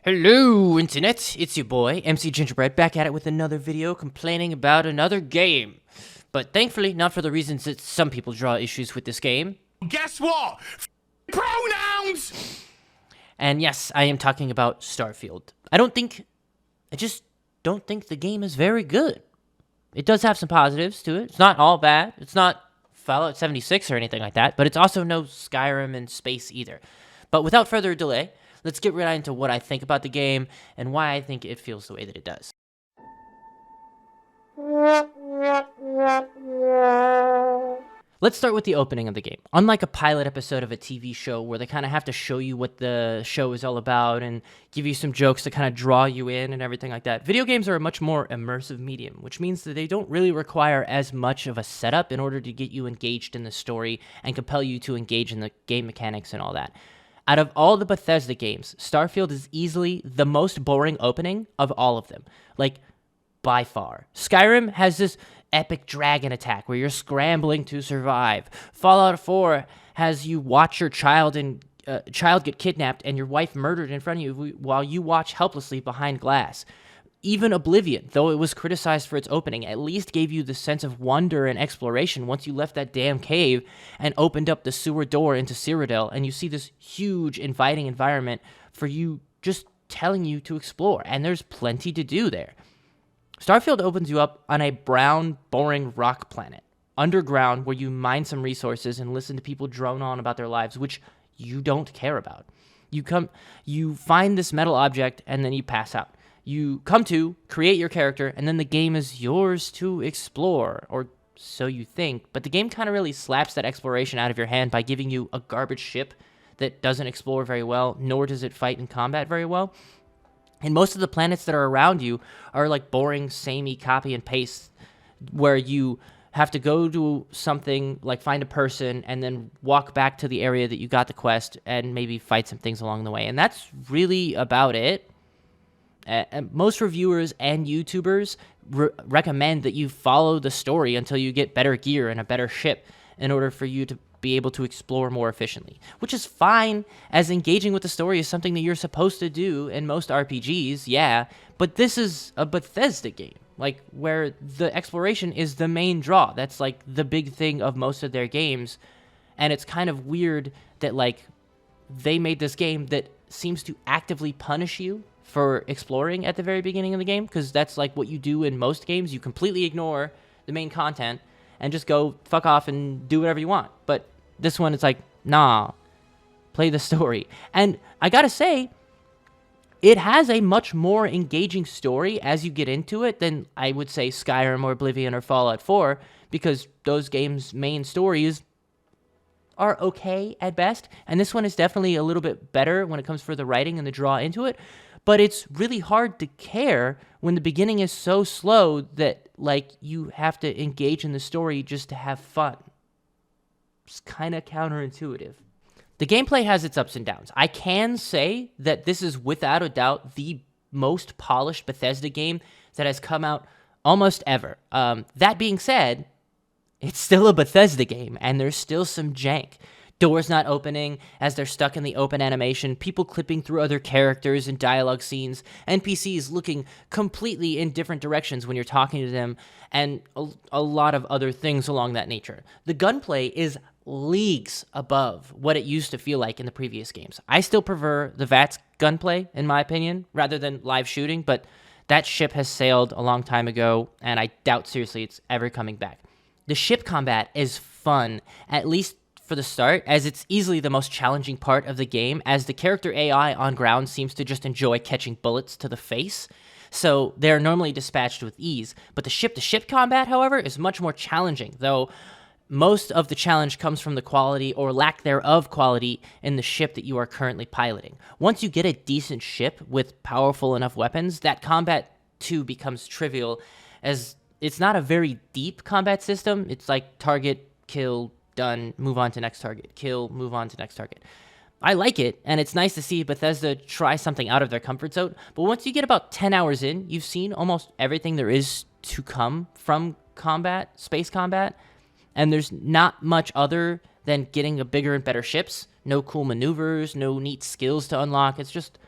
Hello, Internet! It's your boy, MC Gingerbread, back at it with another video complaining about another game. But thankfully, not for the reasons that some people draw issues with this game. Guess what? Pronouns! And yes, I am talking about Starfield. I just don't think the game is very good. It does have some positives to it. It's not all bad. It's not Fallout 76 or anything like that, but it's also no Skyrim in space either. But without further delay, let's get right into what I think about the game and why I think it feels the way that it does. Let's start with the opening of the game. Unlike a pilot episode of a TV show where they kind of have to show you what the show is all about and give you some jokes to kind of draw you in and everything like that, video games are a much more immersive medium, which means that they don't really require as much of a setup in order to get you engaged in the story and compel you to engage in the game mechanics and all that. Out of all the Bethesda games, Starfield is easily the most boring opening of all of them. Like, by far. Skyrim has this epic dragon attack where you're scrambling to survive. Fallout 4 has you watch your child get kidnapped and your wife murdered in front of you while you watch helplessly behind glass. Even Oblivion, though it was criticized for its opening, at least gave you the sense of wonder and exploration once you left that damn cave and opened up the sewer door into Cyrodiil, and you see this huge, inviting environment for you, just telling you to explore, and there's plenty to do there. Starfield opens you up on a brown, boring rock planet, underground, where you mine some resources and listen to people drone on about their lives, which you don't care about. You find this metal object, and then you pass out. You come to, create your character, and then the game is yours to explore, or so you think, but the game kind of really slaps that exploration out of your hand by giving you a garbage ship that doesn't explore very well, nor does it fight in combat very well. And most of the planets that are around you are like boring, samey copy and paste, where you have to go do something, like find a person, and then walk back to the area that you got the quest, and maybe fight some things along the way. And that's really about it. Most reviewers and YouTubers recommend that you follow the story until you get better gear and a better ship in order for you to be able to explore more efficiently, which is fine, as engaging with the story is something that you're supposed to do in most RPGs, yeah, but this is a Bethesda game, like, where the exploration is the main draw. That's, like, the big thing of most of their games, and it's kind of weird that, like, they made this game that seems to actively punish you for exploring at the very beginning of the game, because that's like what you do in most games. You completely ignore the main content and just go fuck off and do whatever you want. But this one, it's like, nah, play the story. And I gotta say, it has a much more engaging story as you get into it than I would say Skyrim or Oblivion or Fallout 4, because those games' main stories are okay at best, and this one is definitely a little bit better when it comes for the writing and the draw into it. But it's really hard to care when the beginning is so slow that, like, you have to engage in the story just to have fun. It's kind of counterintuitive. The gameplay has its ups and downs. I can say that this is without a doubt the most polished Bethesda game that has come out almost ever. That being said, it's still a Bethesda game, and there's still some jank. Doors not opening as they're stuck in the open animation, people clipping through other characters and dialogue scenes, NPCs looking completely in different directions when you're talking to them, and a lot of other things along that nature. The gunplay is leagues above what it used to feel like in the previous games. I still prefer the VATS gunplay, in my opinion, rather than live shooting, but that ship has sailed a long time ago, and I doubt seriously it's ever coming back. The ship combat is fun, at least for the start, as it's easily the most challenging part of the game, as the character AI on ground seems to just enjoy catching bullets to the face, so they're normally dispatched with ease. But the ship-to-ship combat, however, is much more challenging, though most of the challenge comes from the quality or lack thereof quality in the ship that you are currently piloting. Once you get a decent ship with powerful enough weapons, that combat too becomes trivial, as it's not a very deep combat system. It's like target, kill, done, move on to next target, kill, move on to next target. I like it, and it's nice to see Bethesda try something out of their comfort zone, but once you get about 10 hours in, you've seen almost everything there is to come from combat, space combat, and there's not much other than getting a bigger and better ships. No cool maneuvers, no neat skills to unlock. It's just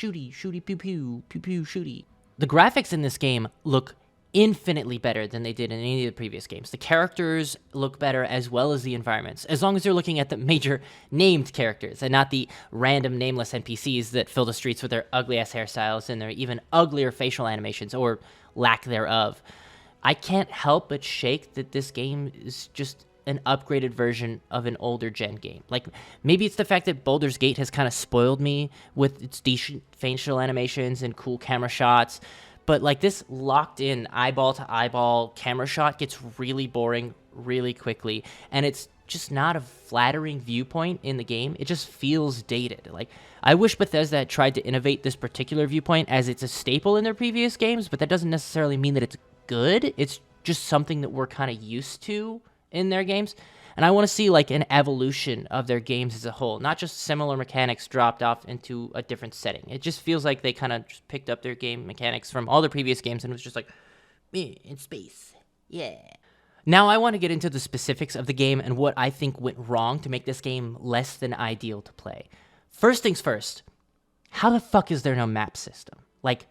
shooty, pew pew, pew pew, shooty. The graphics in this game look infinitely better than they did in any of the previous games. The characters look better as well as the environments, as long as you're looking at the major named characters and not the random nameless NPCs that fill the streets with their ugly-ass hairstyles and their even uglier facial animations, or lack thereof. I can't help but shake that this game is just an upgraded version of an older gen game. Like, maybe it's the fact that Baldur's Gate has kind of spoiled me with its decent facial animations and cool camera shots, but like this locked in eyeball to eyeball camera shot gets really boring really quickly, and it's just not a flattering viewpoint in the game. It just feels dated. Like, I wish Bethesda had tried to innovate this particular viewpoint, as it's a staple in their previous games, but that doesn't necessarily mean that it's good. It's just something that we're kind of used to in their games, and I want to see like an evolution of their games as a whole, not just similar mechanics dropped off into a different setting. It just feels like they kind of just picked up their game mechanics from all the previous games and it was just like, in space, yeah. Now I want to get into the specifics of the game and what I think went wrong to make this game less than ideal to play. First things first, how the fuck is there no map system? Like,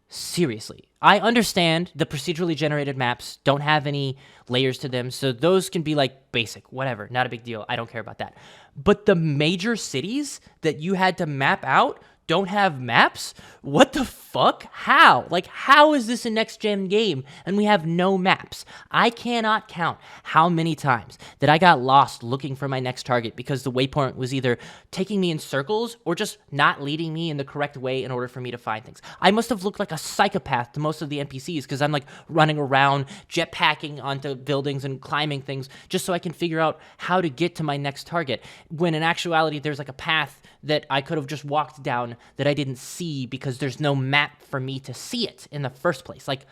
seriously. I understand the procedurally generated maps don't have any layers to them, so those can be like basic, whatever, not a big deal. I don't care about that. But the major cities that you had to map out don't have maps? What the fuck? How? Like, how is this a next-gen game and we have no maps? I cannot count how many times that I got lost looking for my next target because the waypoint was either taking me in circles or just not leading me in the correct way in order for me to find things. I must have looked like a psychopath to most of the NPCs because I'm like running around, jetpacking onto buildings and climbing things just so I can figure out how to get to my next target, when in actuality there's like a path that I could have just walked down that I didn't see because there's no map for me to see it in the first place. Like,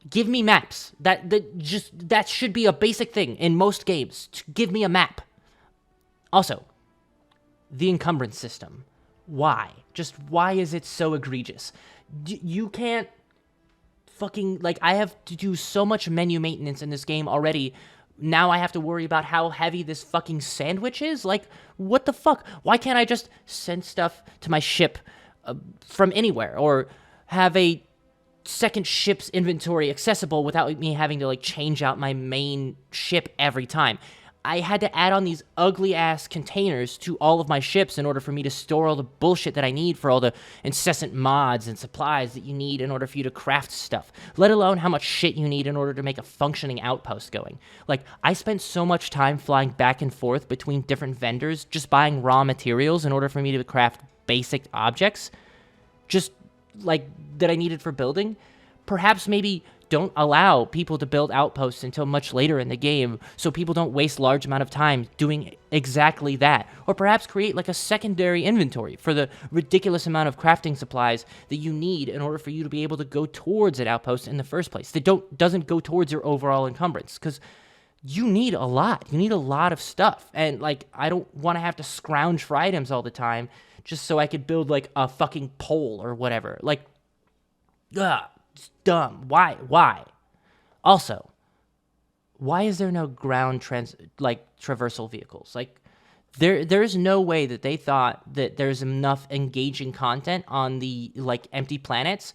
give me maps. That should be a basic thing in most games. Give me a map. Also, the encumbrance system. Why? Just why is it so egregious? You can't fucking, like, I have to do so much menu maintenance in this game already. Now I have to worry about how heavy this fucking sandwich is? Like, what the fuck? Why can't I just send stuff to my ship from anywhere? Or have a second ship's inventory accessible without me having to, like, change out my main ship every time? I had to add on these ugly-ass containers to all of my ships in order for me to store all the bullshit that I need for all the incessant mods and supplies that you need in order for you to craft stuff, let alone how much shit you need in order to make a functioning outpost going. Like, I spent so much time flying back and forth between different vendors just buying raw materials in order for me to craft basic objects, just, like, that I needed for building. Perhaps maybe don't allow people to build outposts until much later in the game so people don't waste large amount of time doing exactly that. Or perhaps create like a secondary inventory for the ridiculous amount of crafting supplies that you need in order for you to be able to go towards an outpost in the first place that doesn't go towards your overall encumbrance, because you need a lot. You need a lot of stuff. And like, I don't want to have to scrounge for items all the time just so I could build like a fucking pole or whatever. Like, ugh. It's dumb. Why? Also, why is there no ground traversal vehicles? Like, there's no way that they thought that there's enough engaging content on the, like, empty planets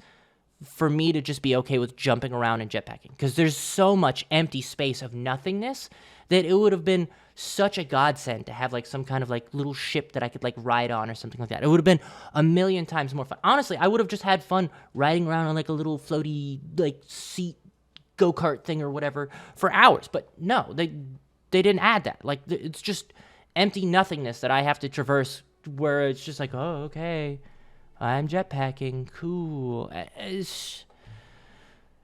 for me to just be okay with jumping around and jetpacking. Because there's so much empty space of nothingness that it would have been such a godsend to have, like, some kind of, like, little ship that I could, like, ride on or something like that. It would have been a million times more fun. Honestly, I would have just had fun riding around on, like, a little floaty, like, seat go-kart thing or whatever for hours. But no, they didn't add that. Like, it's just empty nothingness that I have to traverse, where it's just like, oh, okay, I'm jetpacking, cool.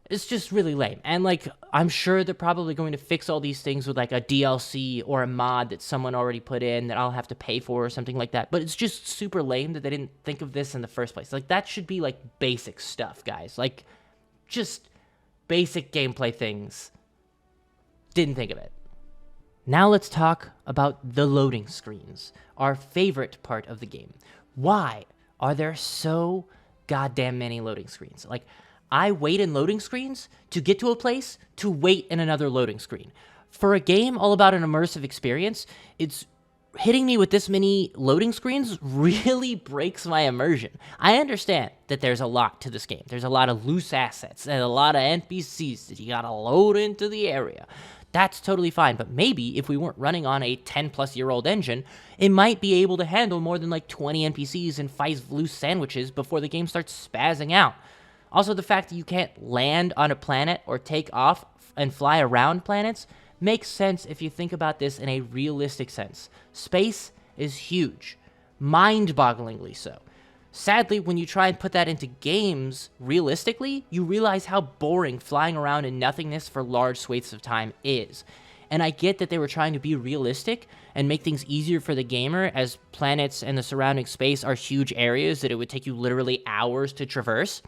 It's just really lame. And, like, I'm sure they're probably going to fix all these things with, like, a DLC or a mod that someone already put in that I'll have to pay for or something like that. But it's just super lame that they didn't think of this in the first place. Like, that should be, like, basic stuff, guys. Like, just basic gameplay things. Didn't think of it. Now let's talk about the loading screens, our favorite part of the game. Why are there so goddamn many loading screens? Like, I wait in loading screens to get to a place to wait in another loading screen. For a game all about an immersive experience, it's hitting me with this many loading screens really breaks my immersion. I understand that there's a lot to this game. There's a lot of loose assets and a lot of NPCs that you gotta load into the area. That's totally fine, but maybe if we weren't running on a 10-plus-year-old engine, it might be able to handle more than like 20 NPCs and 5 loose sandwiches before the game starts spazzing out. Also, the fact that you can't land on a planet or take off and fly around planets makes sense if you think about this in a realistic sense. Space is huge, mind-bogglingly so. Sadly, when you try and put that into games realistically, you realize how boring flying around in nothingness for large swathes of time is. And I get that they were trying to be realistic and make things easier for the gamer, as planets and the surrounding space are huge areas that it would take you literally hours to traverse.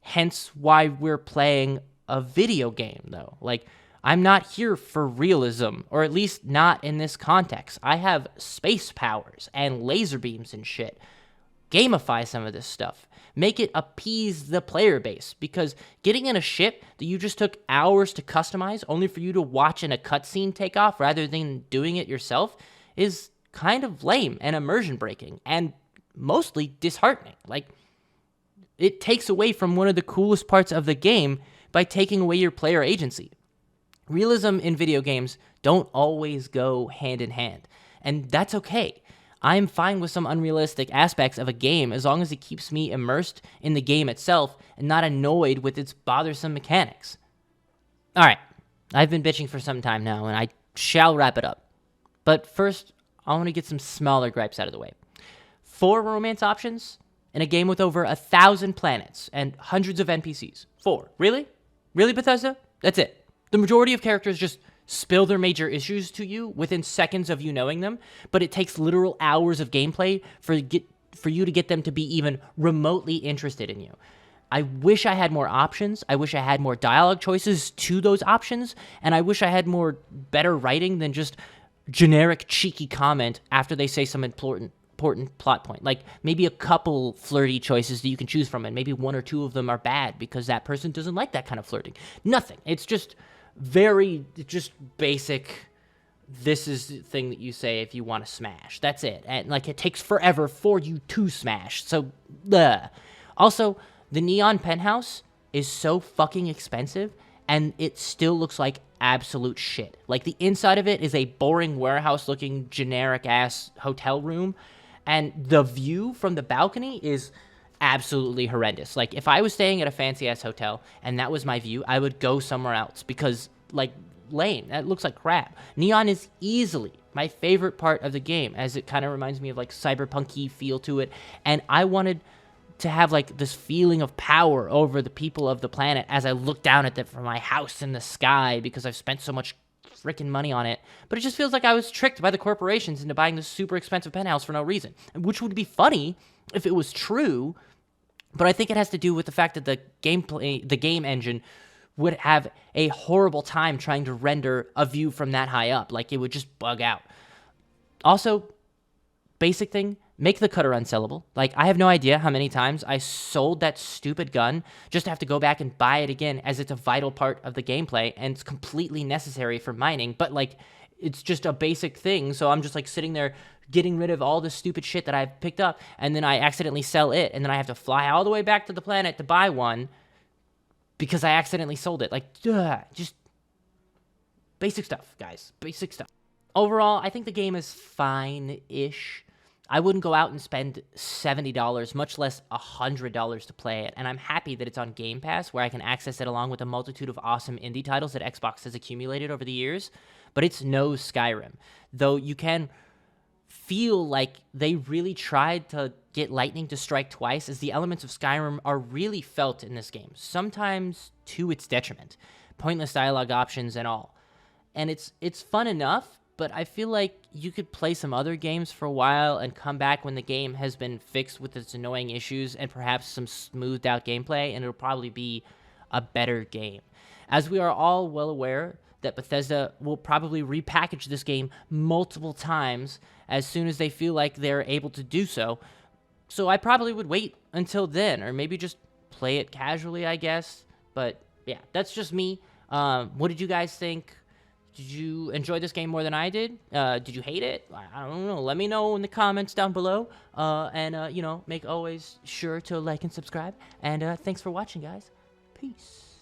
Hence why we're playing a video game, though. Like, I'm not here for realism, or at least not in this context. I have space powers and laser beams and shit. Gamify some of this stuff. Make it appease the player base, because getting in a ship that you just took hours to customize only for you to watch in a cutscene take off rather than doing it yourself is kind of lame and immersion breaking and mostly disheartening. Like, it takes away from one of the coolest parts of the game by taking away your player agency. Realism in video games don't always go hand in hand, and that's okay. I'm fine with some unrealistic aspects of a game as long as it keeps me immersed in the game itself and not annoyed with its bothersome mechanics. Alright, I've been bitching for some time now, and I shall wrap it up. But first, I want to get some smaller gripes out of the way. 4 romance options in a game with over 1,000 planets and hundreds of NPCs. 4. Really? Really, Bethesda? That's it. The majority of characters just spill their major issues to you within seconds of you knowing them, but it takes literal hours of gameplay for you to get them to be even remotely interested in you. I wish I had more options. I wish I had more dialogue choices to those options, and I wish I had more better writing than just generic cheeky comment after they say some important plot point. Like, maybe a couple flirty choices that you can choose from, and maybe 1 or 2 of them are bad because that person doesn't like that kind of flirting. Nothing. It's just just basic, this is the thing that you say if you want to smash. That's it. And, like, it takes forever for you to smash. So, Also, the neon penthouse is so fucking expensive, and it still looks like absolute shit. Like, the inside of it is a boring warehouse-looking, generic-ass hotel room, and the view from the balcony is absolutely horrendous. Like, if I was staying at a fancy-ass hotel and that was my view, I would go somewhere else because, like, lame. That looks like crap. Neon is easily my favorite part of the game, as it kind of reminds me of, like, cyberpunk-y feel to it, and I wanted to have, like, this feeling of power over the people of the planet as I look down at them from my house in the sky because I've spent so much freaking money on it. But it just feels like I was tricked by the corporations into buying this super expensive penthouse for no reason, which would be funny if it was true. But I think it has to do with the fact that the game engine would have a horrible time trying to render a view from that high up. Like, it would just bug out. Also, basic thing, make the cutter unsellable. Like, I have no idea how many times I sold that stupid gun just to have to go back and buy it again, as it's a vital part of the gameplay and it's completely necessary for mining. But, like, it's just a basic thing, so I'm just, like, sitting there getting rid of all the stupid shit that I've picked up, and then I accidentally sell it, and then I have to fly all the way back to the planet to buy one because I accidentally sold it. Like, just basic stuff, guys. Basic stuff. Overall, I think the game is fine-ish. I wouldn't go out and spend $70, much less $100 to play it, and I'm happy that it's on Game Pass, where I can access it along with a multitude of awesome indie titles that Xbox has accumulated over the years, but it's no Skyrim, though you can feel like they really tried to get lightning to strike twice, as the elements of Skyrim are really felt in this game, sometimes to its detriment. Pointless dialogue options and all. And it's fun enough, but I feel like you could play some other games for a while and come back when the game has been fixed with its annoying issues and perhaps some smoothed out gameplay, and it'll probably be a better game. As we are all well aware that Bethesda will probably repackage this game multiple times as soon as they feel like they're able to do so. So I probably would wait until then, or maybe just play it casually, I guess. But yeah, that's just me. What did you guys think? Did you enjoy this game more than I did? Did you hate it? I don't know. Let me know in the comments down below. And, make always sure to like and subscribe. And thanks for watching, guys. Peace.